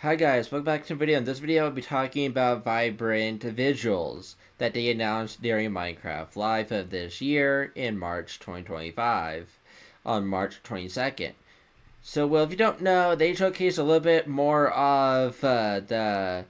Hi guys, welcome back to the video. In this video, I'll be talking about vibrant visuals that they announced during Minecraft Live of this year in March 2025, on March 22nd. So, well, if you don't know, they showcase a little bit more of the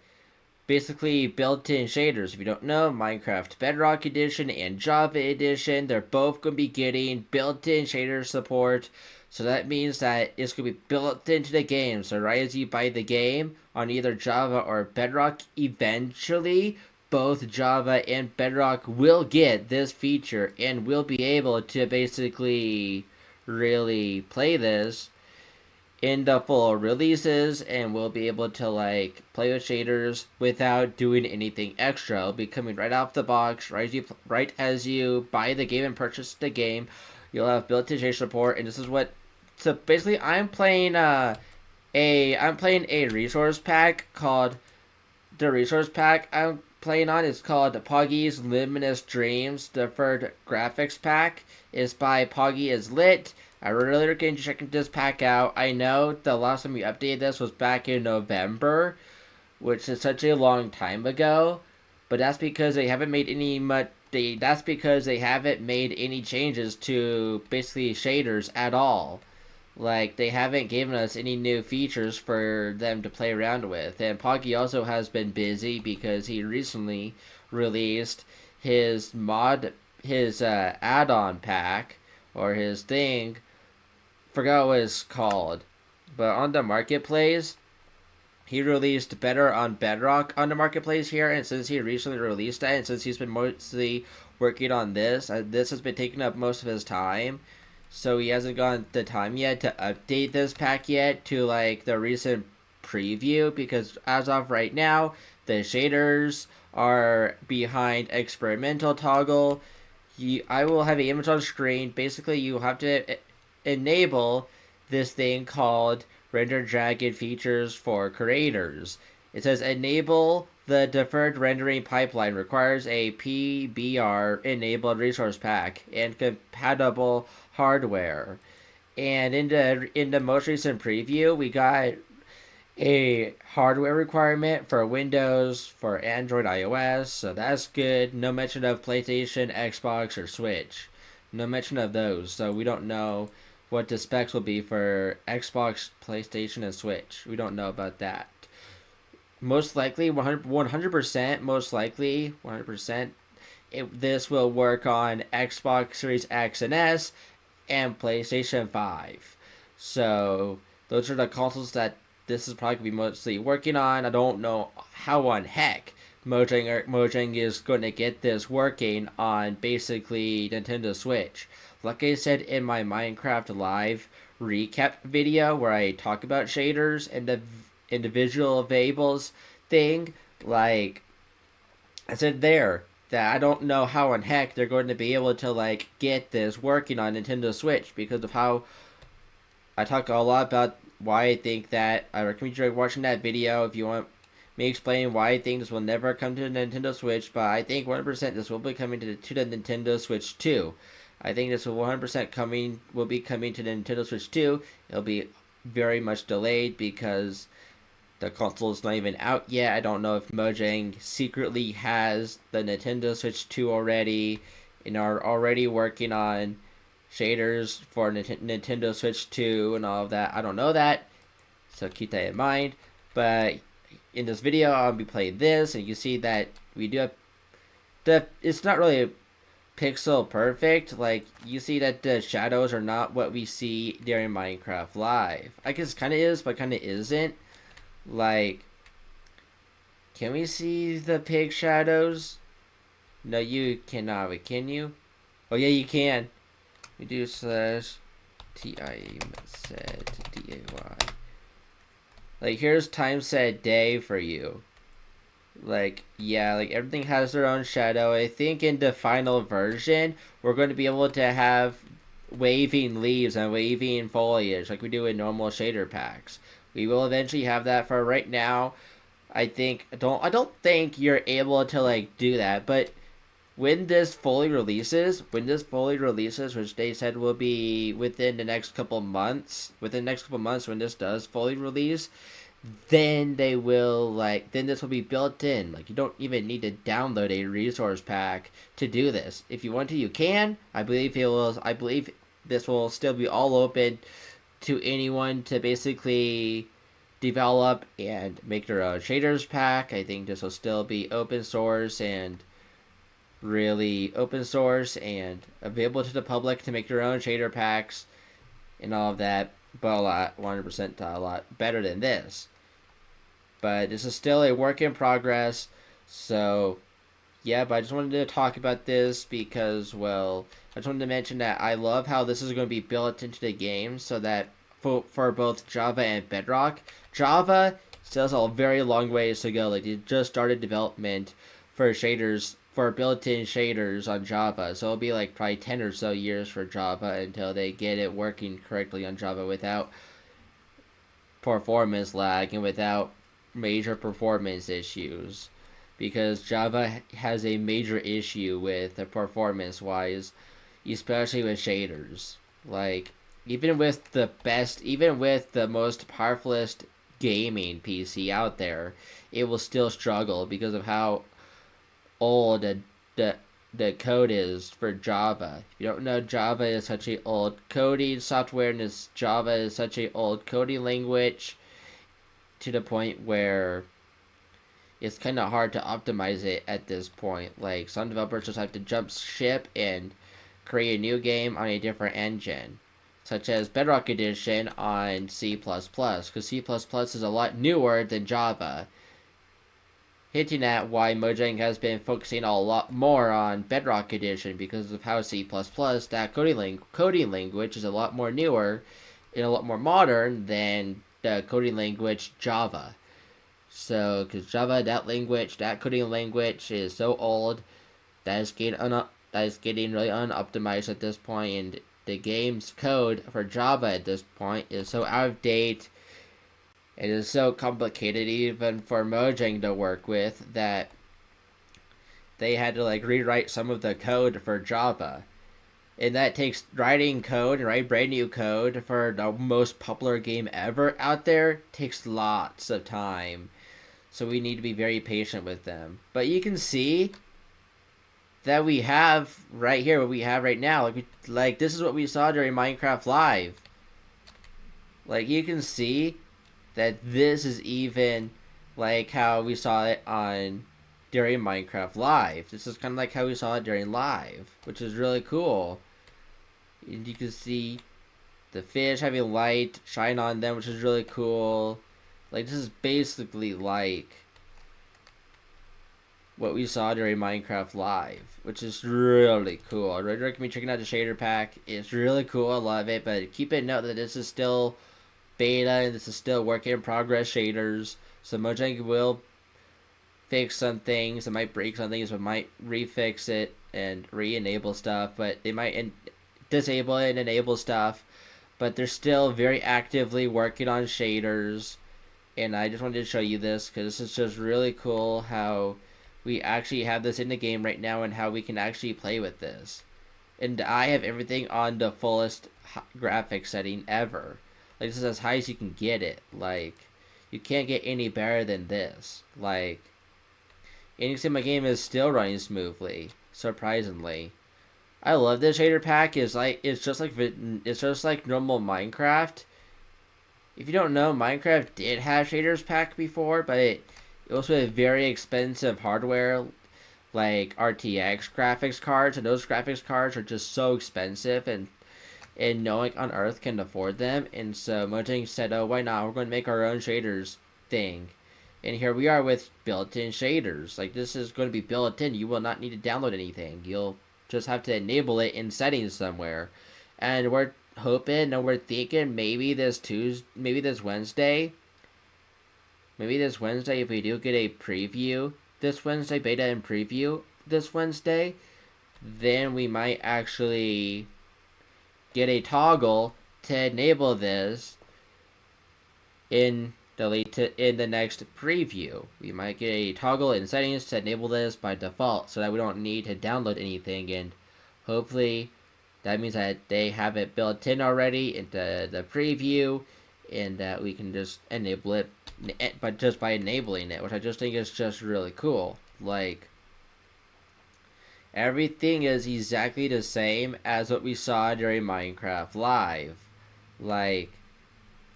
basically built-in shaders. If you don't know, Minecraft Bedrock Edition and Java Edition, they're both going to be getting built-in shader support. So that means that it's going to be built into the game. So right as you buy the game on either Java or Bedrock, eventually both Java and Bedrock will get this feature and will be able to basically really play this in the full releases, and we'll be able to like play with shaders without doing anything extra. It'll be coming right off the box, right as you buy the game and purchase the game. You'll have built-in shader support, and this is what. So basically, I'm playing a resource pack called the resource pack I'm playing on is called Poggy's Luminous Dreams Deferred Graphics Pack. It's by PoggyIsLit. I really recommend you checking this pack out. I know the last time we updated this was back in November, which is such a long time ago, but that's because they haven't made that's because they haven't made any changes to basically shaders at all. Like, they haven't given us any new features for them to play around with. And Poggy also has been busy because he recently released his add-on pack, or his thing, forgot what it's called. But on the marketplace, he released Better on Bedrock on the marketplace here, and since he recently released that, and since he's been mostly working on this, this has been taking up most of his time. So he hasn't gotten the time yet to update this pack yet to like the recent preview, because as of right now, the shaders are behind experimental toggle. I will have an image on screen. Basically, you have to enable this thing called Render Dragon Features for Creators. It says enable the deferred rendering pipeline, requires a PBR enabled resource pack and compatible hardware. And in the most recent preview, we got a hardware requirement for Windows, for Android, iOS, so that's good. No mention of PlayStation, Xbox, or Switch. No mention of those, so we don't know what the specs will be for Xbox, PlayStation, and Switch. We don't know about that. Most likely, 100%, most likely, 100%, this will work on Xbox Series X and S and PlayStation 5. So, those are the consoles that this is probably going to be mostly working on. I don't know how on heck Mojang is going to get this working on basically Nintendo Switch. Like I said in my Minecraft Live recap video where I talk about shaders and the individual variables thing, like I said there, that I don't know how in heck they're going to be able to like get this working on Nintendo Switch, because of how I talk a lot about why I think that. I recommend you watching that video if you want me explaining why I think this will never come to the Nintendo Switch, but I think 100% this will be coming to the Nintendo Switch 2. I think this will 100% will be coming to the Nintendo Switch 2. It'll be very much delayed because the console is not even out yet. I don't know if Mojang secretly has the Nintendo Switch 2 already and are already working on shaders for Nintendo Switch 2 and all of that. I don't know that, so keep that in mind. But in this video, I'll be playing this, and you see that we do have it's not really pixel perfect. Like, you see that the shadows are not what we see during Minecraft Live. I guess kind of is, but kind of isn't. Like, can we see the pig shadows? No, you cannot. Can you? Oh yeah, you can. We do slash TIE set DAY. Like, here's time set day for you. Like, yeah, like everything has their own shadow. I think in the final version, we're going to be able to have waving leaves and waving foliage like we do in normal shader packs. We will eventually have that. For right now, I don't think you're able to like do that, but when this fully releases, which they said will be within the next couple months, when this does fully release, then they will then this will be built in. Like, you don't even need to download a resource pack to do this. If you want to, you can. I believe this will still be all open to anyone to basically develop and make their own shaders pack. I think this will still be open source and available to the public to make your own shader packs and all of that, but 100% a lot better than this. But this is still a work in progress, so yeah, but I just wanted to talk about this because, well, I just wanted to mention that I love how this is going to be built into the game so that for both Java and Bedrock. Java still has a very long ways to go. Like, they just started development for shaders, for built-in shaders on Java, so it'll be like probably 10 or so years for Java until they get it working correctly on Java without performance lag and without major performance issues, because Java has a major issue with the performance wise, especially with shaders. Like, even with the most powerfulest gaming PC out there, it will still struggle because of how old the code is for Java. If you don't know, Java is such a old coding software, and Java is such a old coding language to the point where it's kind of hard to optimize it at this point. Like, some developers just have to jump ship and create a new game on a different engine, such as Bedrock Edition on C++, because C++ is a lot newer than Java, hinting at why Mojang has been focusing a lot more on Bedrock Edition because of how C++, that coding language, is a lot more newer and a lot more modern than the coding language Java. So, because Java, that coding language is so old that is getting really unoptimized at this point, and the game's code for Java at this point is so out of date. It is so complicated even for Mojang to work with that they had to rewrite some of the code for Java. And that takes writing brand new code for the most popular game ever out there takes lots of time. So we need to be very patient with them. But you can see that we have right here what we have right now. This is what we saw during Minecraft Live. Like, you can see that this is even like how we saw it during Minecraft Live. This is kind of like how we saw it during Live, which is really cool. And you can see the fish having light shine on them, which is really cool. Like, this is basically like what we saw during Minecraft Live, which is really cool. I really recommend checking out the shader pack. It's really cool. I love it, but keep in note that this is still beta and this is still work in progress shaders. So Mojang will fix some things. It might break some things, but might refix it and re-enable stuff. But they might disable it and enable stuff. But they're still very actively working on shaders. And I just wanted to show you this because this is just really cool how we actually have this in the game right now and how we can actually play with this. And I have everything on the fullest graphics setting ever. Like, this is as high as you can get it. Like, you can't get any better than this. Like, and you can see my game is still running smoothly, surprisingly. I love this shader pack. It's just like normal Minecraft. If you don't know, Minecraft did have shaders pack before, but it was with very expensive hardware, like RTX graphics cards, and those graphics cards are just so expensive, and no one on Earth can afford them. And so Mojang said, "Oh, why not? We're going to make our own shaders thing." And here we are with built-in shaders. Like, this is going to be built in. You will not need to download anything. You'll just have to enable it in settings somewhere. And we're hoping and we're thinking maybe this Wednesday, if we do get a preview this Wednesday, beta and preview this Wednesday, then we might actually get a toggle to enable this in the next preview. We might get a toggle in settings to enable this by default so that we don't need to download anything, and hopefully that means that they have it built in already into the preview and that we can just enable it but just by enabling it, which I just think is just really cool. Like, everything is exactly the same as what we saw during Minecraft Live. Like,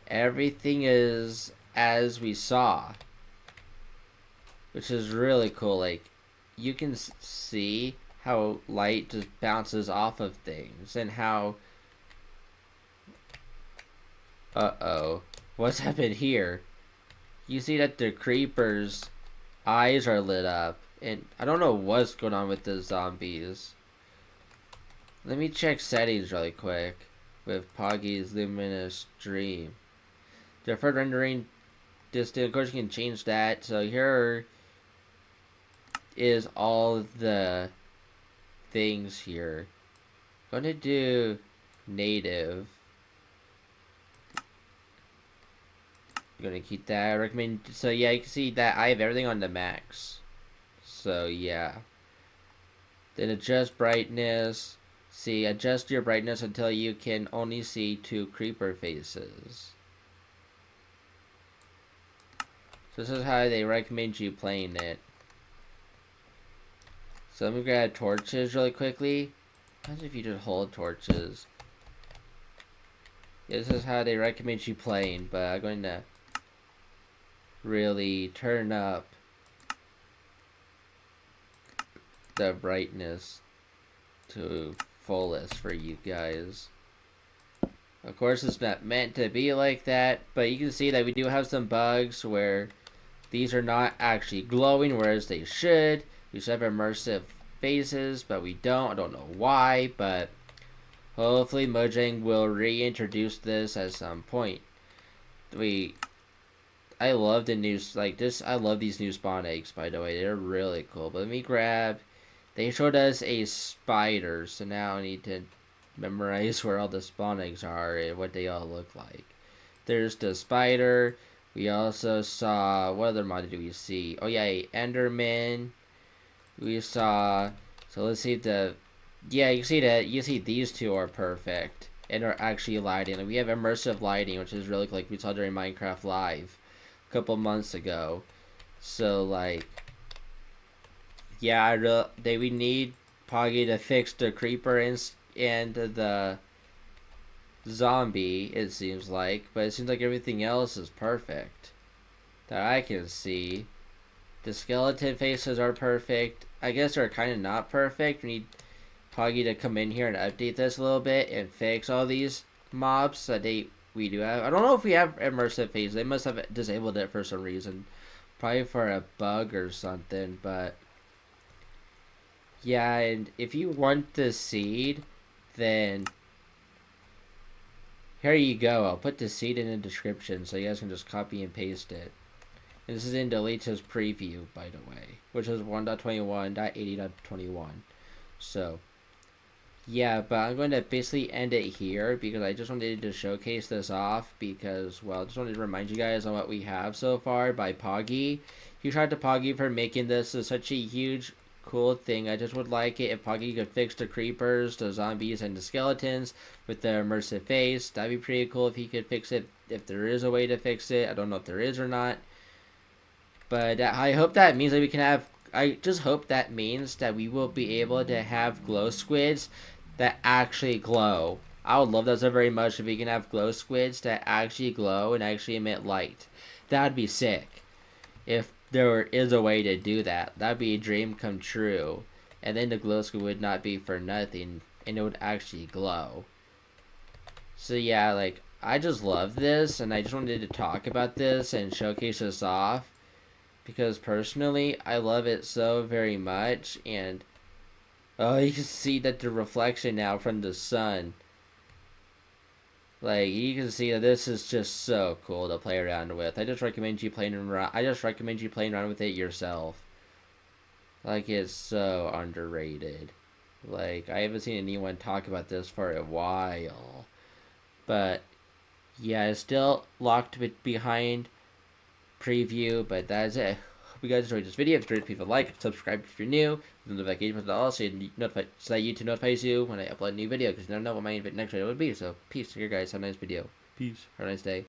everything is as we saw, which is really cool. Like, you can see how light just bounces off of things and how what's happened here? You see that the creepers' eyes are lit up, and I don't know what's going on with the zombies. Let me check settings really quick with Poggy's Luminous Dream. Deferred rendering distance, of course you can change that. So here is all the things here. I'm gonna do native. I'm gonna keep that. I recommend. So yeah, you can see that I have everything on the max. So yeah. Then adjust brightness. See, adjust your brightness until you can only see 2 creeper faces. So this is how they recommend you playing it. So let me grab torches really quickly. Imagine if you just hold torches. Yeah, this is how they recommend you playing, but I'm going to really turn up the brightness to fullest for you guys. Of course, it's not meant to be like that, but you can see that we do have some bugs where these are not actually glowing, whereas they should. We should have immersive faces, but we don't. I don't know why, but hopefully Mojang will reintroduce this at some point. I love the new, like this, I love these new spawn eggs, by the way. They're really cool. But let me grab, they showed us a spider, so now I need to memorize where all the spawn eggs are and what they all look like. There's the spider. We also saw, what other mod did we see? Oh yeah, Enderman. We saw, so let's see yeah, you see that, you see these two are perfect and are actually lighting. Like, we have immersive lighting, which is really like we saw during Minecraft Live a couple months ago. So like, yeah, we need Poggy to fix the creeper and the zombie, it seems like, but it seems like everything else is perfect that I can see. The skeleton faces are perfect. I guess they're kind of not perfect. We need Poggy to come in here and update this a little bit and fix all these mobs that we do have. I don't know if we have immersive faces. They must have disabled it for some reason. Probably for a bug or something, but yeah, and if you want the seed, then here you go. I'll put the seed in the description so you guys can just copy and paste it. And this is in Deleta's preview, by the way, which is 1.21.80.21. So, yeah, but I'm going to basically end it here because I just wanted to showcase this off because, well, I just wanted to remind you guys on what we have so far by Poggy. Huge shout out to Poggy for making this such a huge, cool thing. I just would like it if Poggy could fix the creepers, the zombies, and the skeletons with the immersive face. That'd be pretty cool if he could fix it, if there is a way to fix it. I don't know if there is or not. But I hope that means that we can have, I just hope that means that we will be able to have glow squids that actually glow. I would love that so very much if we can have glow squids that actually glow and actually emit light. That'd be sick. If there is a way to do that, that'd be a dream come true. And then the glow squid would not be for nothing and it would actually glow. So yeah, like, I just love this and I just wanted to talk about this and showcase this off. Because personally, I love it so very much, and oh, you can see that the reflection now from the sun. Like, you can see that this is just so cool to play around with. I just recommend you playing around. I just recommend you playing around with it yourself. Like, it's so underrated. Like, I haven't seen anyone talk about this for a while. But yeah, it's still locked behind preview, but that is it. Hope you guys enjoyed this video. If you enjoyed, please like, subscribe if you're new, the notification button also so that YouTube notifies you when I upload a new video, because you never know what my next video would be. So peace to you guys. Have a nice video. Peace. Have a nice day.